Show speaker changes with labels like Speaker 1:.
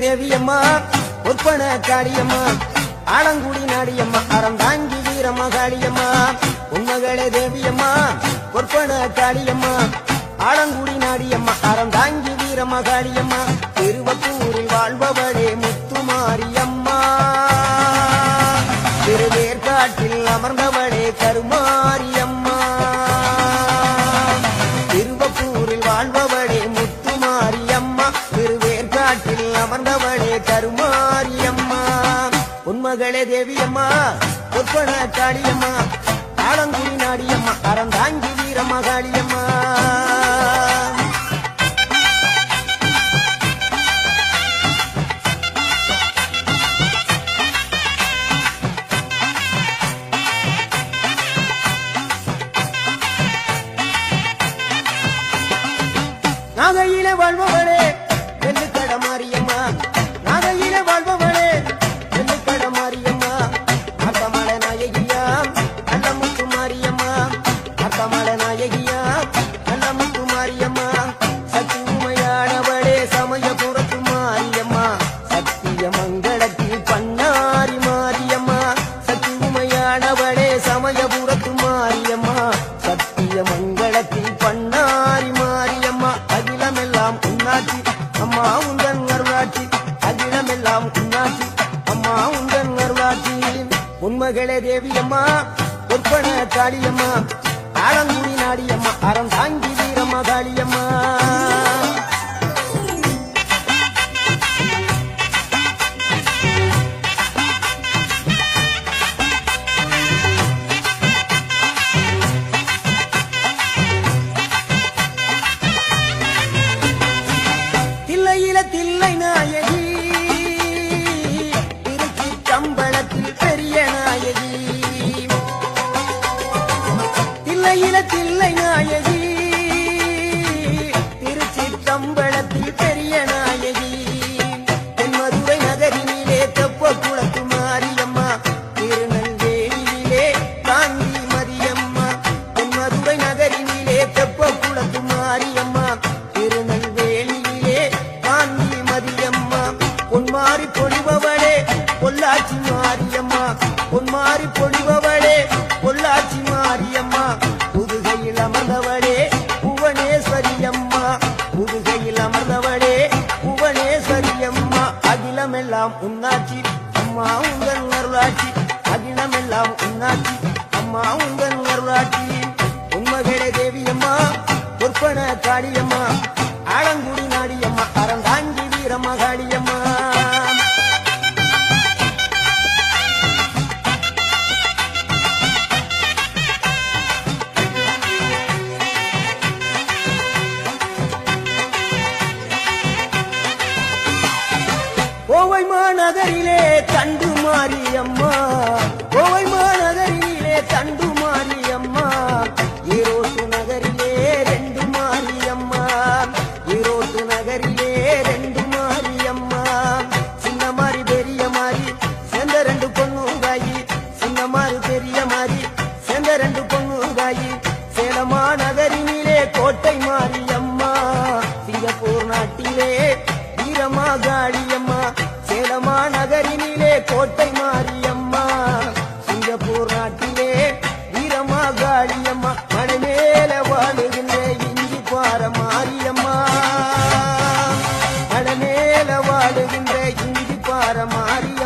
Speaker 1: தேவியம்மா ஒப்பன காளியம்மா ஆலங்குடி நாடியம்மா அறம் தாங்கி வீரம்மா காளியம்மா உண்மகளே தேவியம்மா ஒப்பன காளியம்மா ஆலங்குடி நாடியம்மா அறம் தாங்கி வீரம்மா காளியம்மா திருவப்பூரில் வாழ்பவளே முத்துமாரியம்மா திருவேற்காட்டில் அமர்ந்தவளே கருமாரியம்மா திருவப்பூரில் வாழ்பவளே முத்துமாரியம்மா திருவேற்காட்டில் அமர்ந்தவளே கருமாரியம்மா உண்மகளே தேவியம்மா ஒப்பன காளியம்மா ஆலங்குடி நாடியம்மா அறம் தாங்கி வீரம்மா காளியம்மா நாகையில வாழ்பவளே வெள்ளுக்கட மாரியம்மா நாகையில வாழ்பவளே வெள்ளுக்கட மாரியம்மா அர்த்தமல நாயகியா நல்ல முத்து மாரியம்மா அர்த்தமல நாயகியா நல்ல முத்து மாரியம்மா சக்தி உமையானவளே சமயபுரத்து மாரியம்மா சத்திய மங்களத்தில் பண்ணாரி மாரியம்மா சக்தி உமையானவளே சமயபுரத்து மாரியம்மா சத்திய மங்களத்தில் பண்ணாரி மாரியம்மா அகிலமெல்லாம் உன்னாட்சி அம்மா உந்தன் அருளாட்சி அகிலமெல்லாம் உன்னாட்சி அம்மா உந்தன் அருளாட்சி உண்மகளே தேவியம்மா ஒப்பன காளியம்மா ஆலங்குடி நாடியம்மா அறம் தாங்கி வீரம்மா காளியம்மா தில்லை நாயகி திருச்சி கம்பளத்தில் பெரிய நாயகி தில்லை நாயகி திருச்சி கம்பளத்தில் பெரிய நாயகி தென்மதுரை நகரினிலே தெப்ப குளத்து மாரியம்மா திருநெல்வேலியிலே காந்தி மரியம்மா தென்மதுரை நகரினிலே தெப்ப குளத்து மாரியம்மா திருநெல்வேலியிலே காந்தி மரியம்மா பொன்மாரி பொழிபவளே பொள்ளாச்சி மாரியம்மா பொன்மாரி பொழிபவளே பொள்ளாச்சி மாரியம்மா புதுகையில் அமர்ந்தவளே புவனேஸ்வரியம்மா புதுகையில் அமர்ந்தவளே புவனேஸ்வரியம்மா அகிலமெல்லாம் உன்னாட்சி அம்மா உங்கள் அருளாட்சி அகிலமெல்லாம் உன்னாட்சி அம்மா உங்கள் அருளாட்சி உண்மகளே தேவியம்மா ஒப்பன காளியம்மா ஆலங்குடி நாடியம்மா அறம் தாங்கி வீரம்மா காளியம்மா கோவை மாநகரிலே தண்டு மாரியம்மா கோவை மாநகரிலே தண்டு மாரியம்மா ஈரோட்டு நகரிலே ரெண்டு மாரியம்மா ஈரோட்டு நகரிலே ரெண்டு மாரியம்மா சின்ன மாறி பெரிய மாறி சேர்ந்த ரெண்டு பொண்ணுங்காயி சின்ன மாறி பெரிய மாறி சேர்ந்த ரெண்டு பொண்ணுங்காயி சேலமா நகரினிலே கோட்டை மாரியம்மா சிங்கப்பூர் நாட்டிலே வீரமா காளியம்மா சேலமா நகரினிலே கோட்டை மாரியம்மா சிங்கப்பூர் நாட்டிலே வீரமா காளியம்மா மலை மேல வாழுகின்ற இஞ்சி பார மாரியம்மா மலை மேல வாழுகின்ற இஞ்சி பார மாரியம்மா